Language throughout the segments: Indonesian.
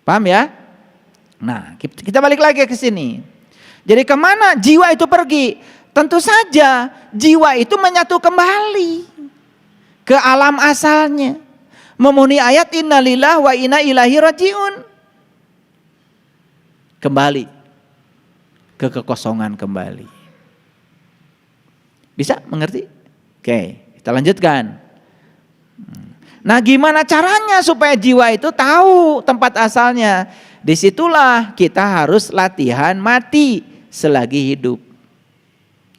Paham ya? Nah, kita balik lagi ke sini. Jadi kemana jiwa itu pergi? Tentu saja jiwa itu menyatu kembali ke alam asalnya. Memenuhi ayat innalillahi wa inna ilaihi rajiun. Kembali ke kekosongan kembali. Bisa mengerti? Oke, kita lanjutkan. Nah, gimana caranya supaya jiwa itu tahu tempat asalnya? Disitulah kita harus latihan mati selagi hidup.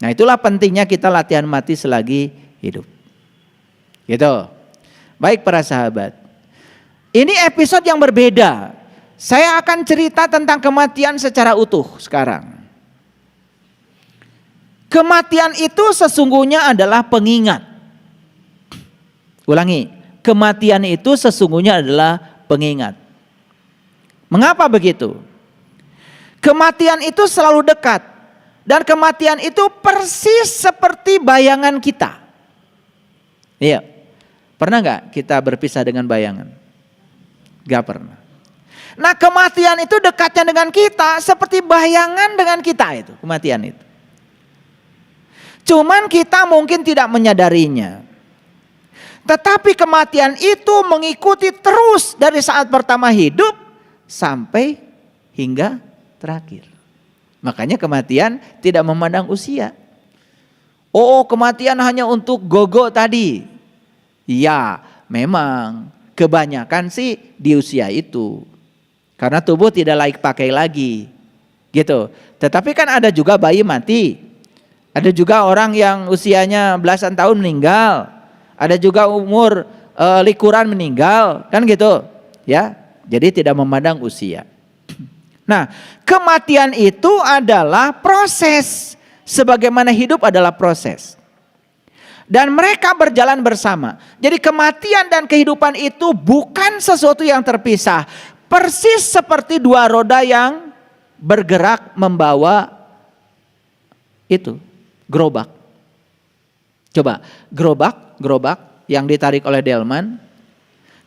Nah, itulah pentingnya kita latihan mati selagi hidup. Gitu. Baik para sahabat. Ini episode yang berbeda. Saya akan cerita tentang kematian secara utuh sekarang. Kematian itu sesungguhnya adalah pengingat. Ulangi, kematian itu sesungguhnya adalah pengingat. Mengapa begitu? Kematian itu selalu dekat. Dan kematian itu persis seperti bayangan kita. Iya. Pernah gak kita berpisah dengan bayangan? Gak pernah. Nah, kematian itu dekatnya dengan kita seperti bayangan dengan kita itu. Kematian itu. Cuman kita mungkin tidak menyadarinya. Tetapi kematian itu mengikuti terus dari saat pertama hidup sampai hingga terakhir. Makanya kematian tidak memandang usia. Oh, kematian hanya untuk gogo tadi. Ya, memang kebanyakan sih di usia itu. Karena tubuh tidak layak pakai lagi. Gitu. Tetapi kan ada juga bayi mati. Ada juga orang yang usianya belasan tahun meninggal. Ada juga umur likuran meninggal, kan gitu. Ya. Jadi tidak memandang usia. Nah, kematian itu adalah proses. Sebagaimana hidup adalah proses. Dan mereka berjalan bersama. Jadi kematian dan kehidupan itu bukan sesuatu yang terpisah. Persis seperti dua roda yang bergerak membawa itu, gerobak. Coba, gerobak yang ditarik oleh delman.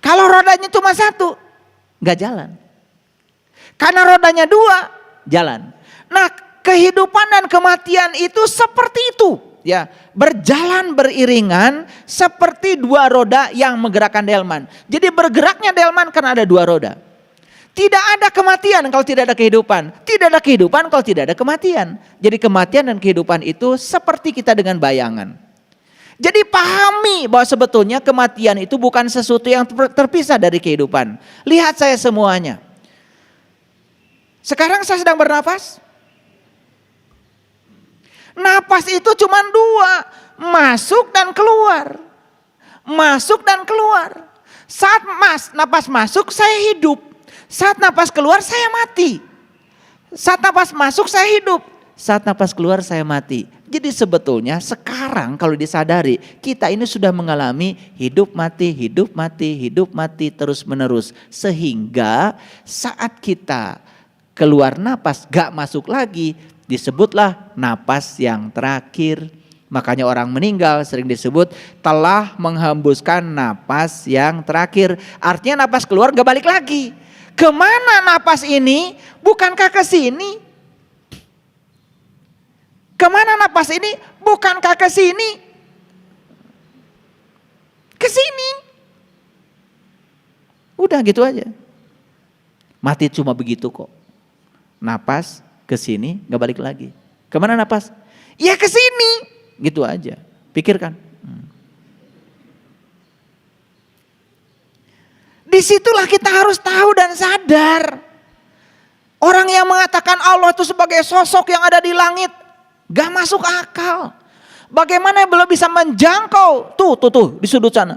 Kalau rodanya cuma satu, gak jalan. Karena rodanya dua, jalan. Nah, kehidupan dan kematian itu seperti itu. Ya, berjalan beriringan seperti dua roda yang menggerakkan delman. Jadi bergeraknya delman karena ada dua roda. Tidak ada kematian kalau tidak ada kehidupan. Tidak ada kehidupan kalau tidak ada kematian. Jadi kematian dan kehidupan itu seperti kita dengan bayangan. Jadi pahami bahwa sebetulnya kematian itu bukan sesuatu yang terpisah dari kehidupan. Lihat saya semuanya. Sekarang saya sedang bernapas. Napas itu cuma dua, masuk dan keluar. Masuk dan keluar. Saat napas masuk saya hidup. Saat napas keluar saya mati. Saat napas masuk saya hidup. Saat napas keluar saya mati. Jadi sebetulnya sekarang kalau disadari kita ini sudah mengalami hidup mati, hidup mati, hidup mati terus menerus. Sehingga saat kita keluar napas gak masuk lagi, disebutlah napas yang terakhir. Makanya orang meninggal sering disebut telah menghembuskan napas yang terakhir. Artinya napas keluar gak balik lagi. Kemana napas ini? Bukankah ke sini? Kemana napas ini? Bukankah ke sini? Ke sini. Udah gitu aja. Mati cuma begitu kok. Napas ke sini gak balik lagi. Kemana napas? Ya ke sini. Gitu aja. Pikirkan. Disitulah kita harus tahu dan sadar. Orang yang mengatakan Allah itu sebagai sosok yang ada di langit, gak masuk akal. Bagaimana belum bisa menjangkau? Tuh di sudut sana.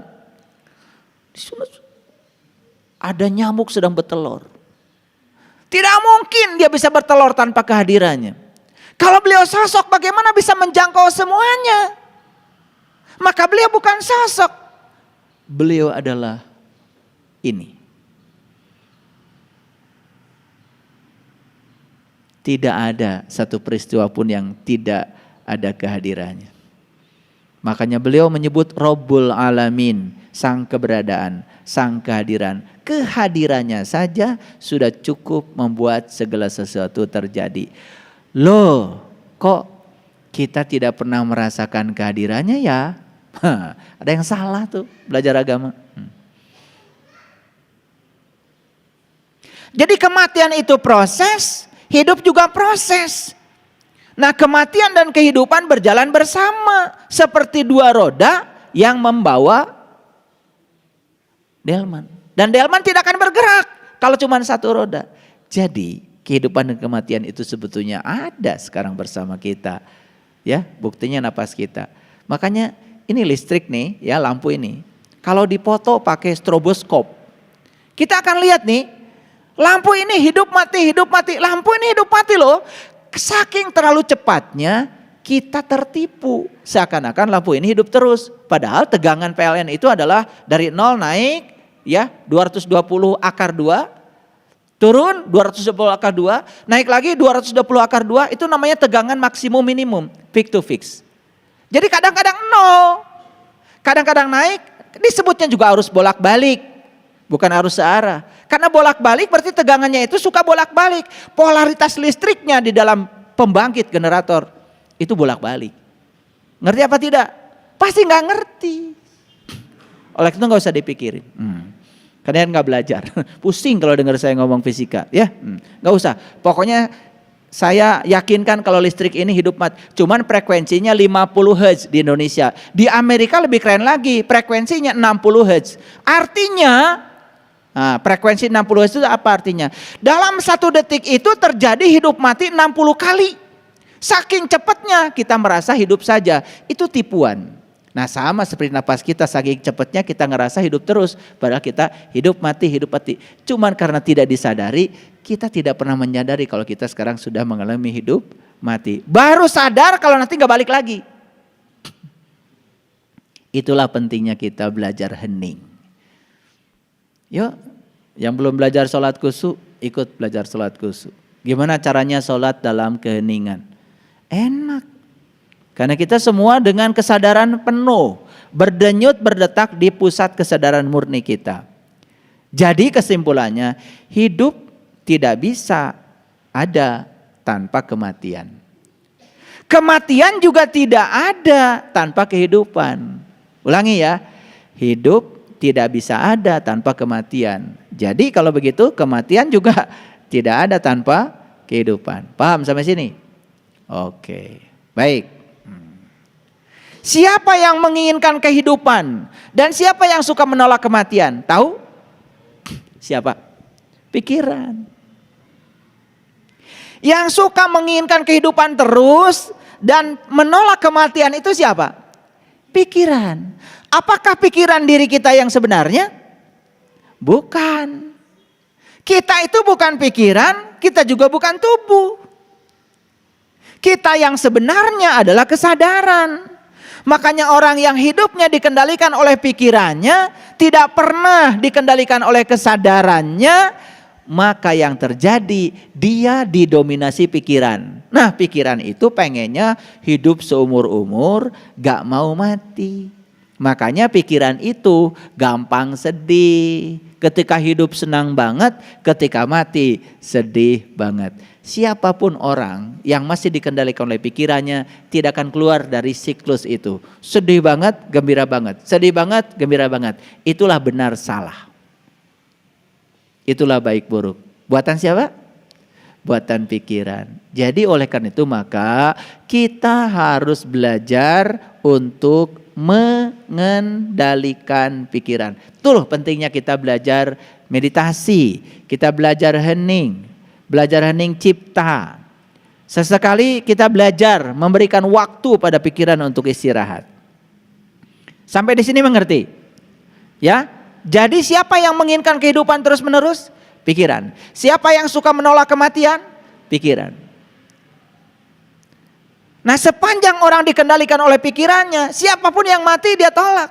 Di sudut. Ada nyamuk sedang bertelur. Tidak mungkin dia bisa bertelur tanpa kehadirannya. Kalau beliau sosok, bagaimana bisa menjangkau semuanya? Maka beliau bukan sosok. Beliau adalah ini. Tidak ada satu peristiwa pun yang tidak ada kehadirannya. Makanya beliau menyebut Rabbul Alamin, sang keberadaan, sang kehadiran. Kehadirannya saja sudah cukup membuat segala sesuatu terjadi. Loh, kok kita tidak pernah merasakan kehadirannya ya? Ada yang salah tuh belajar agama. Jadi kematian itu proses, hidup juga proses. Nah, kematian dan kehidupan berjalan bersama seperti dua roda yang membawa delman. Dan delman tidak akan bergerak kalau cuma satu roda. Jadi kehidupan dan kematian itu sebetulnya ada sekarang bersama kita. Ya, buktinya napas kita. Makanya ini listrik nih, ya lampu ini. Kalau dipoto pakai stroboskop, kita akan lihat nih, lampu ini hidup mati, lampu ini hidup mati loh. Saking terlalu cepatnya kita tertipu, seakan-akan lampu ini hidup terus. Padahal tegangan PLN itu adalah dari 0 naik ya 220 akar 2, turun 220 akar 2, naik lagi 220 akar 2, itu namanya tegangan maksimum minimum, peak to fix. Jadi kadang-kadang 0, kadang-kadang naik, disebutnya juga arus bolak-balik, bukan arus searah. Karena bolak-balik berarti tegangannya itu suka bolak-balik. Polaritas listriknya di dalam pembangkit generator itu bolak-balik. Ngerti apa tidak? Pasti nggak ngerti. Oleh itu nggak usah dipikirin. Kalian nggak belajar. Pusing kalau dengar saya ngomong fisika, ya. Nggak usah. Pokoknya saya yakinkan kalau listrik ini hidup mati. Cuman frekuensinya 50 Hz di Indonesia. Di Amerika lebih keren lagi, frekuensinya 60 Hz. Artinya frekuensi 60 Hz itu apa artinya? Dalam 1 detik itu terjadi hidup mati 60 kali. Saking cepatnya kita merasa hidup saja. Itu tipuan. Nah, sama seperti napas kita, saking cepatnya kita ngerasa hidup terus. Padahal kita hidup mati. Cuman karena tidak disadari, kita tidak pernah menyadari kalau kita sekarang sudah mengalami hidup mati. Baru sadar kalau nanti gak balik lagi. Itulah pentingnya kita belajar hening. Yuk, yang belum belajar sholat khusyuk, ikut belajar sholat khusyuk. Gimana caranya sholat dalam keheningan? Enak. Karena kita semua dengan kesadaran penuh, berdenyut berdetak di pusat kesadaran murni kita. Jadi kesimpulannya, hidup tidak bisa ada tanpa kematian. Kematian juga tidak ada tanpa kehidupan. Ulangi ya, hidup tidak bisa ada tanpa kematian. Jadi kalau begitu kematian juga tidak ada tanpa kehidupan. Paham sampai sini? Oke, baik. Siapa yang menginginkan kehidupan dan siapa yang suka menolak kematian? Tahu? Siapa? Pikiran. Yang suka menginginkan kehidupan terus dan menolak kematian itu siapa? Pikiran. Apakah pikiran diri kita yang sebenarnya? Bukan. Kita itu bukan pikiran, kita juga bukan tubuh. Kita yang sebenarnya adalah kesadaran. Makanya orang yang hidupnya dikendalikan oleh pikirannya, tidak pernah dikendalikan oleh kesadarannya, maka yang terjadi dia didominasi pikiran. Nah, pikiran itu pengennya hidup seumur-umur, gak mau mati. Makanya pikiran itu gampang sedih. Ketika hidup senang banget, ketika mati sedih banget. Siapapun orang yang masih dikendalikan oleh pikirannya tidak akan keluar dari siklus itu. Sedih banget, gembira banget. Sedih banget, gembira banget. Itulah benar salah. Itulah baik buruk. Buatan siapa? Buatan pikiran. Jadi oleh karena itu maka kita harus belajar untuk mengendalikan pikiran. Itulah pentingnya kita belajar meditasi, kita belajar hening cipta. Sesekali kita belajar memberikan waktu pada pikiran untuk istirahat. Sampai di sini mengerti? Ya. Jadi siapa yang menginginkan kehidupan terus-menerus? Pikiran. Siapa yang suka menolak kematian? Pikiran. Nah, sepanjang orang dikendalikan oleh pikirannya, siapapun yang mati dia tolak.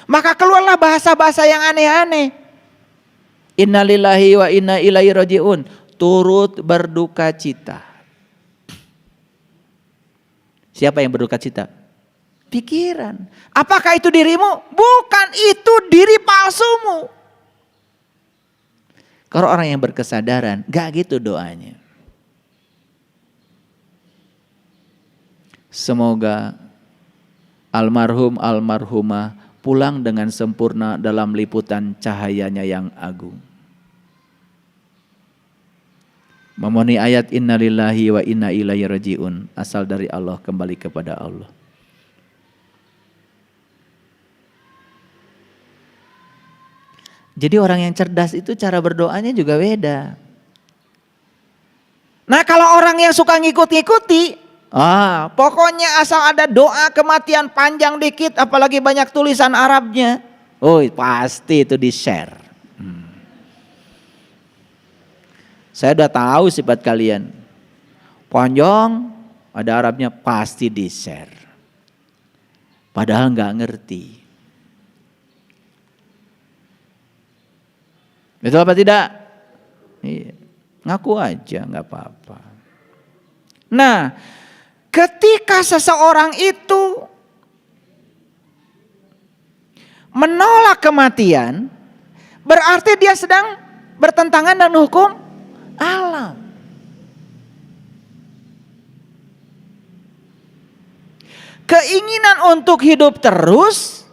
Maka keluarlah bahasa-bahasa yang aneh-aneh. Innalillahi wa inna ilaihi rajiun. Turut berduka cita. Siapa yang berduka cita? Pikiran. Apakah itu dirimu? Bukan, itu diri palsumu. Kalau orang yang berkesadaran, gak gitu doanya. Semoga almarhum almarhumah pulang dengan sempurna dalam liputan cahayanya yang agung. Memenuhi ayat innalillahi wa inna ilaihi rajiun, asal dari Allah kembali kepada Allah. Jadi orang yang cerdas itu cara berdoanya juga beda. Nah kalau orang yang suka ngikut-ngikuti, pokoknya asal ada doa kematian panjang dikit, apalagi banyak tulisan Arabnya, pasti itu di-share. Saya udah tahu sifat kalian. Panjang, ada Arabnya, pasti di-share. Padahal nggak ngerti. Betul apa tidak? Iya. Ngaku aja, nggak apa-apa. Nah, ketika seseorang itu menolak kematian, berarti dia sedang bertentangan dengan hukum alam. Keinginan untuk hidup terus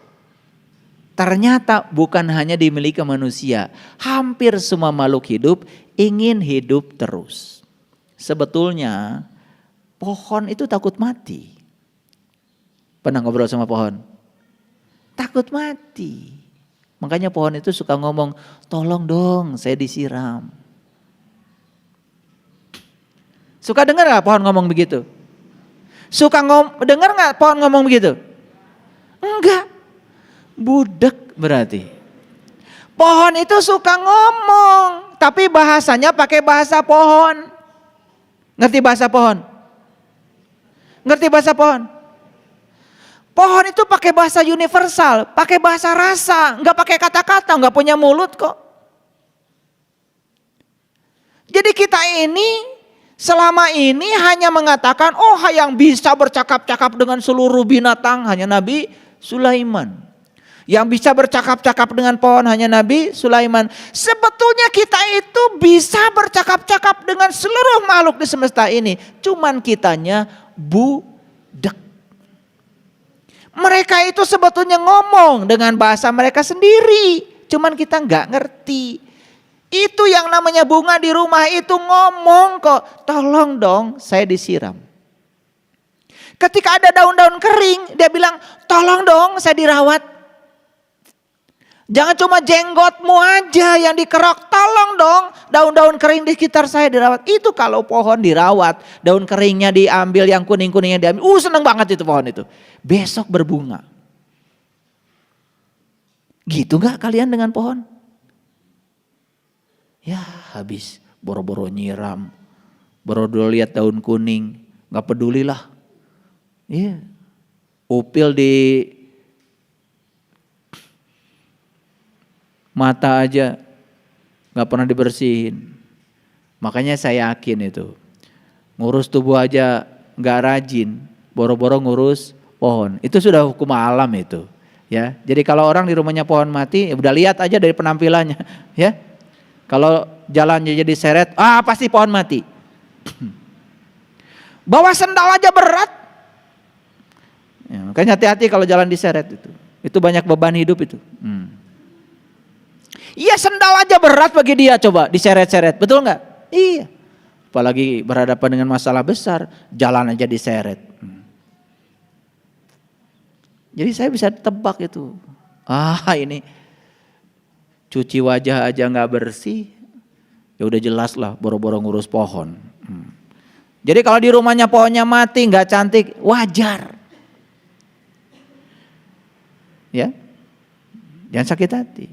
ternyata bukan hanya dimiliki manusia. Hampir semua makhluk hidup ingin hidup terus. Sebetulnya pohon itu takut mati. Pernah ngobrol sama pohon? Takut mati. Makanya pohon itu suka ngomong, tolong dong saya disiram. Suka dengar gak pohon ngomong begitu? Suka dengar gak pohon ngomong begitu? Enggak. Budek berarti. Pohon itu suka ngomong, tapi bahasanya pakai bahasa pohon. Ngerti bahasa pohon? Ngerti bahasa pohon? Pohon itu pakai bahasa universal, pakai bahasa rasa, nggak pakai kata-kata, nggak punya mulut kok. Jadi kita ini selama ini hanya mengatakan, yang bisa bercakap-cakap dengan seluruh binatang hanya Nabi Sulaiman. Yang bisa bercakap-cakap dengan pohon hanya Nabi Sulaiman. Sebetulnya kita itu bisa bercakap-cakap dengan seluruh makhluk di semesta ini. Cuman kitanya budak. Mereka itu sebetulnya ngomong dengan bahasa mereka sendiri. Cuman kita nggak ngerti. Itu yang namanya bunga di rumah itu ngomong kok. Tolong dong saya disiram. Ketika ada daun-daun kering dia bilang tolong dong saya dirawat. Jangan cuma jenggotmu aja yang dikerok, tolong dong daun-daun kering di sekitar saya dirawat. Itu kalau pohon dirawat, daun keringnya diambil, yang kuning-kuningnya diambil. Seneng banget itu pohon itu. Besok berbunga. Gitu gak kalian dengan pohon? Ya habis boro-boro nyiram, boro-boro lihat daun kuning, gak pedulilah. Iya. Upil di mata aja gak pernah dibersihin. Makanya saya yakin itu. Ngurus tubuh aja gak rajin, boro-boro ngurus pohon. Itu sudah hukum alam itu. Ya, jadi kalau orang di rumahnya pohon mati, ya udah lihat aja dari penampilannya. Ya, kalau jalannya jadi seret, pasti pohon mati. Bawa sendal aja berat. Ya, makanya hati-hati kalau jalan diseret itu. Itu banyak beban hidup itu. Iya sendal aja berat bagi dia, coba diseret-seret, betul nggak? Iya. Apalagi berhadapan dengan masalah besar, jalan aja diseret. Jadi saya bisa tebak itu. Ini cuci wajah aja nggak bersih, ya udah jelas lah boro-boro ngurus pohon. Jadi kalau di rumahnya pohonnya mati nggak cantik, wajar. Ya, jangan sakit hati.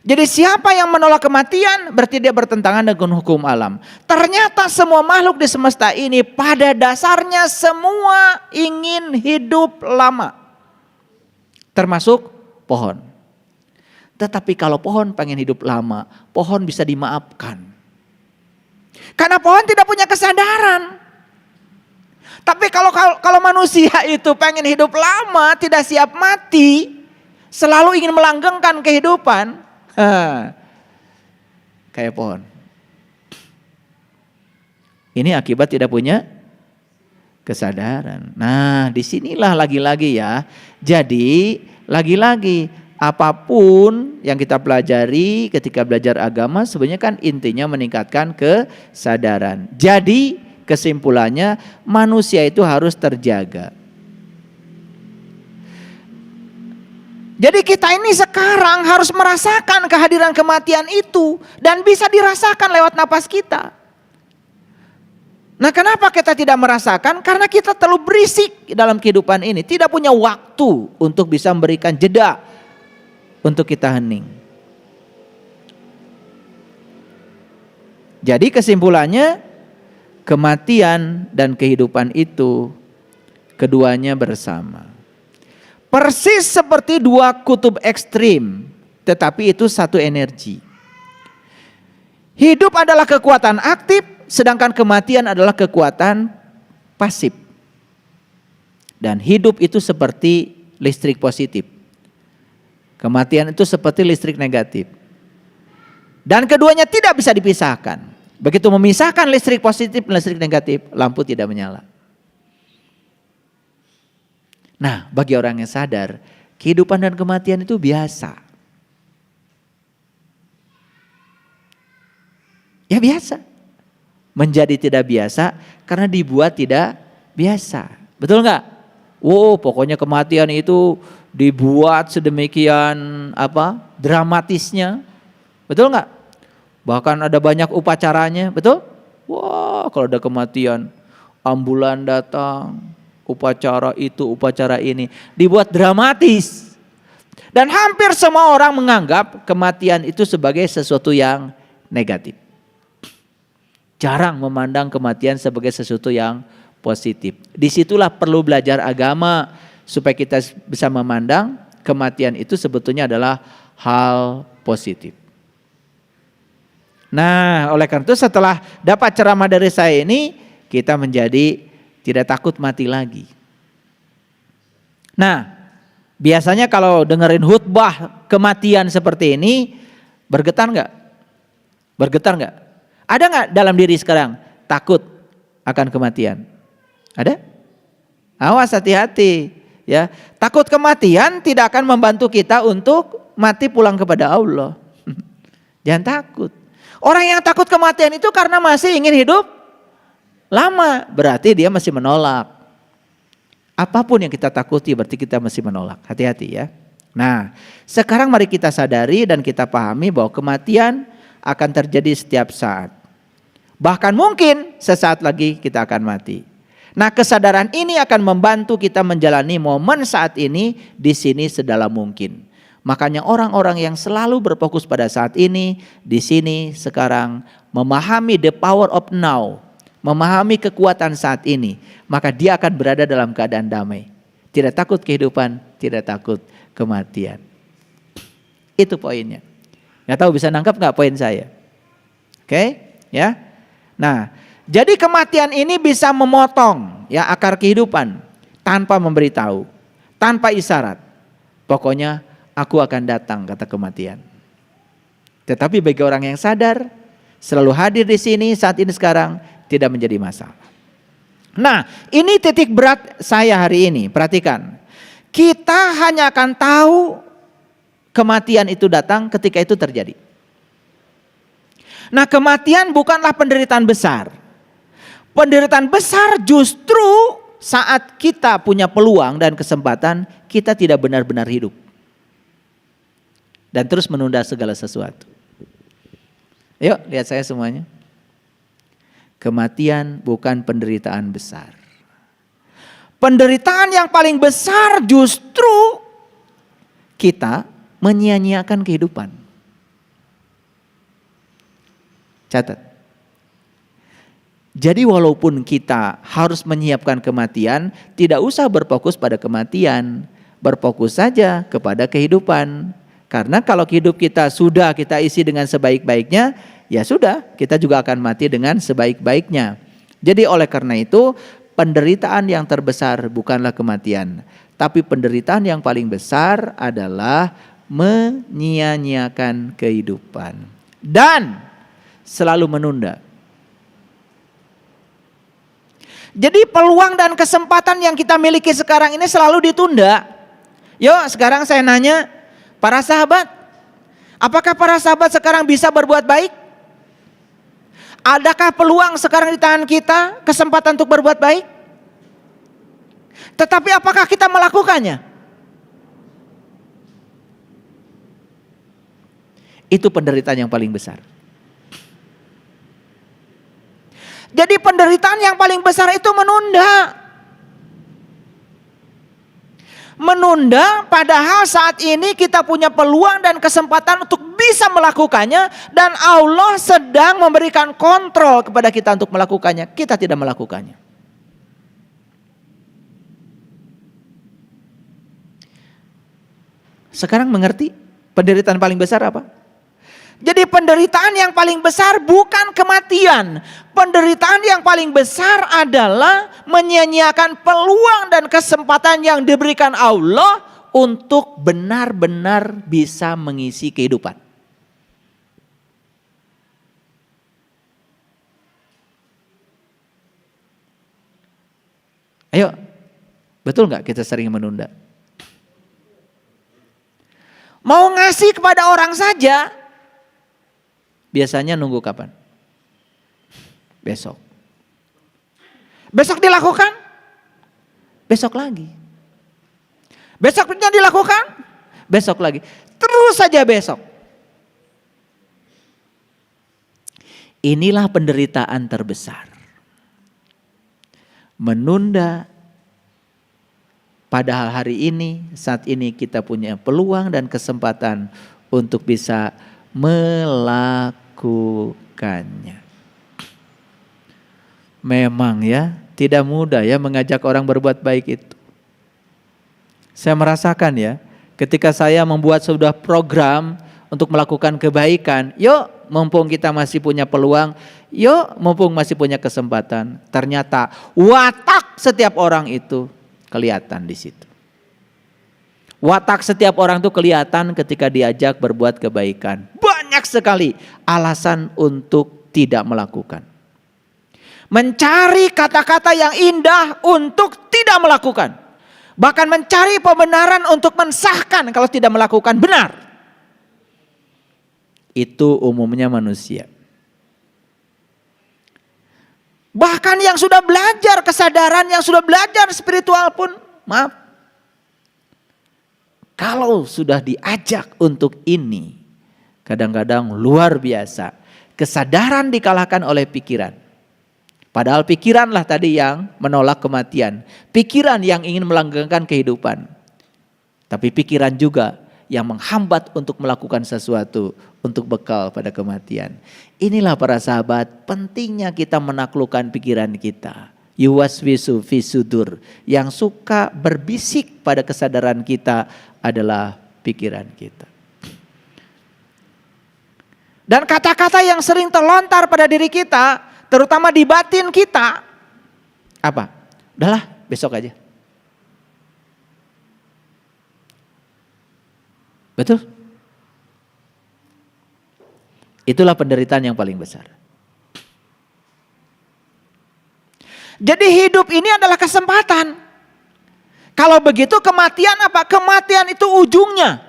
Jadi siapa yang menolak kematian berarti dia bertentangan dengan hukum alam. Ternyata semua makhluk di semesta ini pada dasarnya semua ingin hidup lama. Termasuk pohon. Tetapi kalau pohon pengen hidup lama, pohon bisa dimaafkan. Karena pohon tidak punya kesadaran. Tapi kalau manusia itu pengen hidup lama, tidak siap mati, selalu ingin melanggengkan kehidupan, kayak pohon. Ini akibat tidak punya kesadaran. Nah, disinilah lagi-lagi ya. Jadi lagi-lagi apapun yang kita pelajari ketika belajar agama sebenarnya kan intinya meningkatkan kesadaran. Jadi kesimpulannya manusia itu harus terjaga. Jadi kita ini sekarang harus merasakan kehadiran kematian itu dan bisa dirasakan lewat napas kita. Nah, kenapa kita tidak merasakan? Karena kita terlalu berisik dalam kehidupan ini, tidak punya waktu untuk bisa memberikan jeda untuk kita hening. Jadi kesimpulannya, kematian dan kehidupan itu keduanya bersama. Persis seperti dua kutub ekstrim, tetapi itu satu energi. Hidup adalah kekuatan aktif, sedangkan kematian adalah kekuatan pasif. Dan hidup itu seperti listrik positif. Kematian itu seperti listrik negatif. Dan keduanya tidak bisa dipisahkan. Begitu memisahkan listrik positif dan listrik negatif, lampu tidak menyala. Nah, bagi orang yang sadar, kehidupan dan kematian itu biasa. Ya biasa. Menjadi tidak biasa karena dibuat tidak biasa. Betul nggak? Wow, pokoknya kematian itu dibuat sedemikian dramatisnya. Betul nggak? Bahkan ada banyak upacaranya, betul? Wah, kalau ada kematian, ambulan datang, upacara itu, upacara ini, dibuat dramatis. Dan hampir semua orang menganggap kematian itu sebagai sesuatu yang negatif. Jarang memandang kematian sebagai sesuatu yang positif. Disitulah perlu belajar agama supaya kita bisa memandang kematian itu sebetulnya adalah hal positif. Nah, oleh karena itu setelah dapat ceramah dari saya ini, kita menjadi tidak takut mati lagi. Nah, biasanya kalau dengerin khutbah kematian seperti ini, bergetar nggak? Bergetar nggak? Ada nggak dalam diri sekarang takut akan kematian? Ada? Awas, hati-hati ya. Takut kematian tidak akan membantu kita untuk mati pulang kepada Allah. Jangan takut. Orang yang takut kematian itu karena masih ingin hidup lama, berarti dia masih menolak. Apapun yang kita takuti berarti kita masih menolak. Hati-hati ya. Nah, sekarang mari kita sadari dan kita pahami bahwa kematian akan terjadi setiap saat. Bahkan mungkin sesaat lagi kita akan mati. Nah, kesadaran ini akan membantu kita menjalani momen saat ini di sini sedalam mungkin. Makanya orang-orang yang selalu berfokus pada saat ini, di sini, sekarang, memahami the power of now, memahami kekuatan saat ini, maka dia akan berada dalam keadaan damai. Tidak takut kehidupan, tidak takut kematian. Itu poinnya. Nggak tahu bisa nangkap nggak poin saya? Oke, ya. Nah, jadi kematian ini bisa memotong ya akar kehidupan tanpa memberitahu, tanpa isyarat. Pokoknya aku akan datang, kata kematian. Tetapi bagi orang yang sadar, selalu hadir di sini saat ini sekarang tidak menjadi masalah. Nah, ini titik berat saya hari ini. Perhatikan, kita hanya akan tahu kematian itu datang ketika itu terjadi. Nah, kematian bukanlah penderitaan besar. Penderitaan besar justru saat kita punya peluang dan kesempatan kita tidak benar-benar hidup. Dan terus menunda segala sesuatu. Yuk lihat saya semuanya. Kematian bukan penderitaan besar. Penderitaan yang paling besar justru kita menyia-nyiakan kehidupan. Catat. Jadi walaupun kita harus menyiapkan kematian, tidak usah berfokus pada kematian. Berfokus saja kepada kehidupan. Karena kalau hidup kita sudah kita isi dengan sebaik-baiknya, ya sudah, kita juga akan mati dengan sebaik-baiknya. Jadi oleh karena itu, penderitaan yang terbesar bukanlah kematian, tapi penderitaan yang paling besar adalah menyia-nyiakan kehidupan dan selalu menunda. Jadi peluang dan kesempatan yang kita miliki sekarang ini selalu ditunda. Yuk sekarang saya nanya para sahabat, apakah para sahabat sekarang bisa berbuat baik? Adakah peluang sekarang di tangan kita, kesempatan untuk berbuat baik? Tetapi apakah kita melakukannya? Itu penderitaan yang paling besar. Jadi penderitaan yang paling besar itu menunda. Menunda padahal saat ini kita punya peluang dan kesempatan untuk bisa melakukannya. Dan Allah sedang memberikan kontrol kepada kita untuk melakukannya. Kita tidak melakukannya. Sekarang mengerti penderitaan paling besar apa? Jadi penderitaan yang paling besar bukan kematian. Penderitaan yang paling besar adalah menyia-nyiakan peluang dan kesempatan yang diberikan Allah untuk benar-benar bisa mengisi kehidupan. Ayo, betul nggak kita sering menunda? Mau ngasih kepada orang saja, biasanya nunggu kapan? Besok. Besok dilakukan? Besok lagi. Besoknya dilakukan? Besok lagi. Terus saja besok. Inilah penderitaan terbesar. Menunda, padahal hari ini, saat ini kita punya peluang dan kesempatan untuk bisa melakukannya. Memang ya, tidak mudah ya mengajak orang berbuat baik itu. Saya merasakan ya, ketika saya membuat sebuah program untuk melakukan kebaikan, yuk mumpung kita masih punya peluang, yuk mumpung masih punya kesempatan. Ternyata watak setiap orang itu kelihatan di situ. Watak setiap orang itu kelihatan ketika diajak berbuat kebaikan. Banyak sekali alasan untuk tidak melakukan. Mencari kata-kata yang indah untuk tidak melakukan. Bahkan mencari pembenaran untuk mensahkan kalau tidak melakukan benar. Itu umumnya manusia. Bahkan yang sudah belajar kesadaran, yang sudah belajar spiritual pun, maaf. Kalau sudah diajak untuk ini, kadang-kadang luar biasa. Kesadaran dikalahkan oleh pikiran. Padahal pikiranlah tadi yang menolak kematian. Pikiran yang ingin melanggengkan kehidupan. Tapi pikiran juga yang menghambat untuk melakukan sesuatu untuk bekal pada kematian. Inilah para sahabat, pentingnya kita menaklukkan pikiran kita. Yuwaswisu fi sudur, yang suka berbisik pada kesadaran kita adalah pikiran kita. Dan kata-kata yang sering terlontar pada diri kita, terutama di batin kita, apa? Udahlah, besok aja. Betul? Itulah penderitaan yang paling besar. Jadi hidup ini adalah kesempatan. Kalau begitu kematian apa? Kematian itu ujungnya.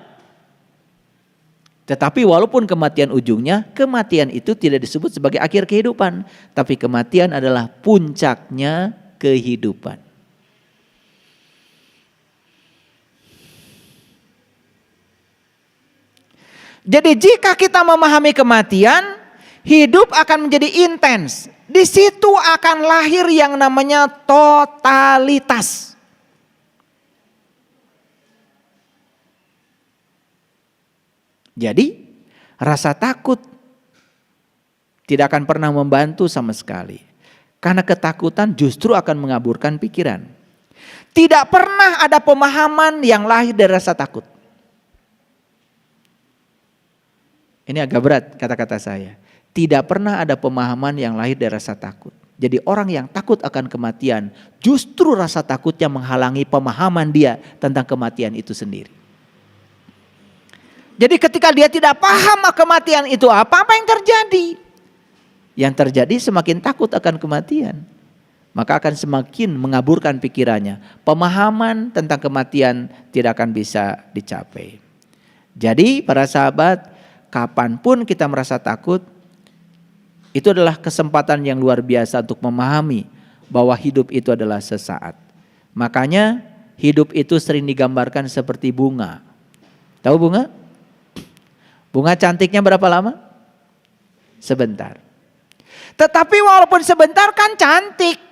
Tetapi walaupun kematian ujungnya, kematian itu tidak disebut sebagai akhir kehidupan. Tapi kematian adalah puncaknya kehidupan. Jadi jika kita memahami kematian, hidup akan menjadi intens. Di situ akan lahir yang namanya totalitas. Jadi rasa takut tidak akan pernah membantu sama sekali. Karena ketakutan justru akan mengaburkan pikiran. Tidak pernah ada pemahaman yang lahir dari rasa takut. Ini agak berat kata-kata saya. Tidak pernah ada pemahaman yang lahir dari rasa takut. Jadi orang yang takut akan kematian, justru rasa takutnya menghalangi pemahaman dia tentang kematian itu sendiri. Jadi ketika dia tidak paham kematian itu apa yang terjadi? Yang terjadi semakin takut akan kematian. Maka akan semakin mengaburkan pikirannya. Pemahaman tentang kematian tidak akan bisa dicapai. Jadi para sahabat, kapanpun kita merasa takut, itu adalah kesempatan yang luar biasa untuk memahami bahwa hidup itu adalah sesaat. Makanya hidup itu sering digambarkan seperti bunga. Tahu bunga? Bunga cantiknya berapa lama? Sebentar. Tetapi walaupun sebentar kan cantik.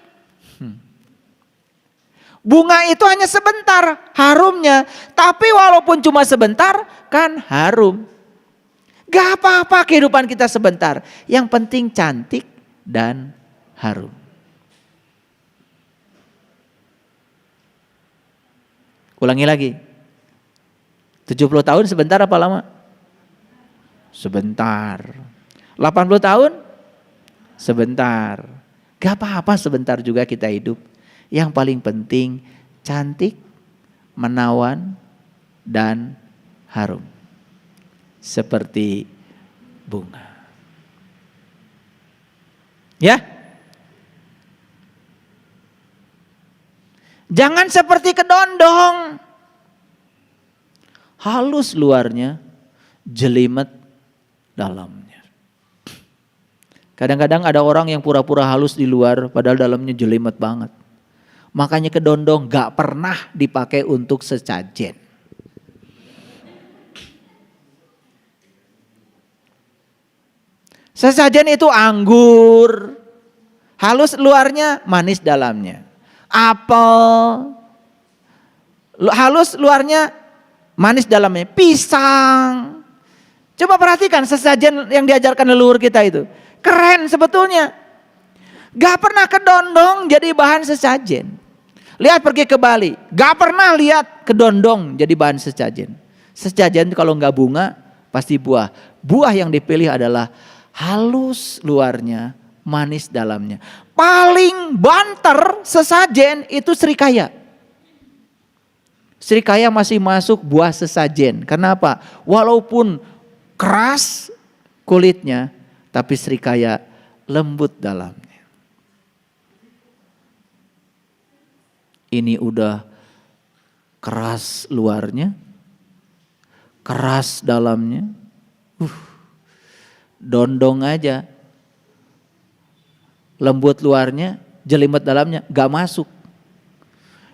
Bunga itu hanya sebentar harumnya. Tapi walaupun cuma sebentar kan harum. Gak apa-apa kehidupan kita sebentar. Yang penting cantik dan harum. Ulangi lagi. 70 tahun sebentar apa lama? Sebentar. 80 tahun? Sebentar. Gak apa-apa sebentar juga kita hidup. Yang paling penting cantik, menawan, dan harum. Seperti bunga. Ya? Jangan seperti kedondong. Halus luarnya, jelimet dalamnya. Kadang-kadang ada orang yang pura-pura halus di luar padahal dalamnya jelimet banget. Makanya kedondong gak pernah dipakai untuk sesajen. Sesajen itu anggur. Halus luarnya, manis dalamnya. Apel. Halus luarnya, manis dalamnya. Pisang. Coba perhatikan sesajen yang diajarkan leluhur kita itu. Keren sebetulnya. Gak pernah kedondong jadi bahan sesajen. Lihat pergi ke Bali, gak pernah lihat kedondong jadi bahan sesajen. Sesajen kalau gak bunga pasti buah. Buah yang dipilih adalah halus luarnya, manis dalamnya. Paling banter sesajen itu serikaya. Serikaya masih masuk buah sesajen. Kenapa? Walaupun keras kulitnya, tapi serikaya lembut dalamnya. Ini udah keras luarnya, keras dalamnya. Dondong aja. Lembut luarnya, jelimet dalamnya, gak masuk.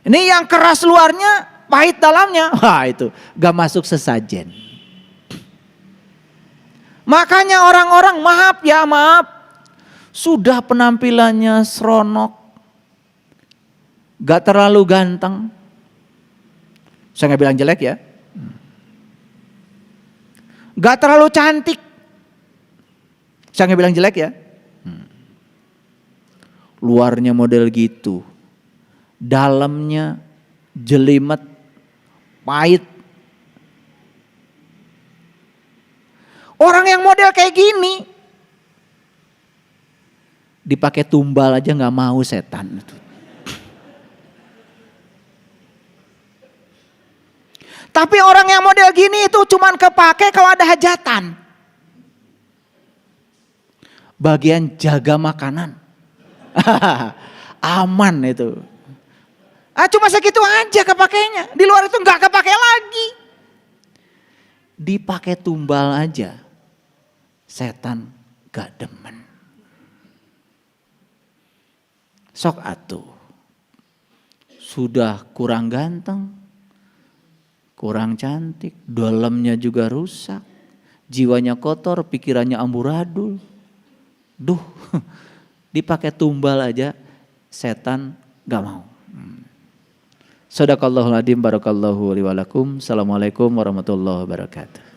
Ini yang keras luarnya, pahit dalamnya. Wah itu, gak masuk sesajen. Makanya orang-orang maaf, sudah penampilannya seronok. Gak terlalu ganteng. Saya gak bilang jelek ya. Gak terlalu cantik. Saya gak bilang jelek ya. Luarnya model gitu. Dalamnya jelimet, pahit. Orang yang model kayak gini dipakai tumbal aja gak mau setan itu. Tapi orang yang model gini itu cuman kepake kalau ada hajatan. Bagian jaga makanan. Aman itu. Cuma segitu aja kepakainya. Di luar itu gak kepake lagi. Dipakai tumbal aja. Setan gak demen. Sok atuh. Sudah kurang ganteng. Kurang cantik, dalamnya juga rusak, jiwanya kotor, pikirannya amburadul. Duh, dipakai tumbal aja, setan gak mau. Shadaqallahul adzim, barakallahu li wa lakum. Assalamualaikum warahmatullahi wabarakatuh.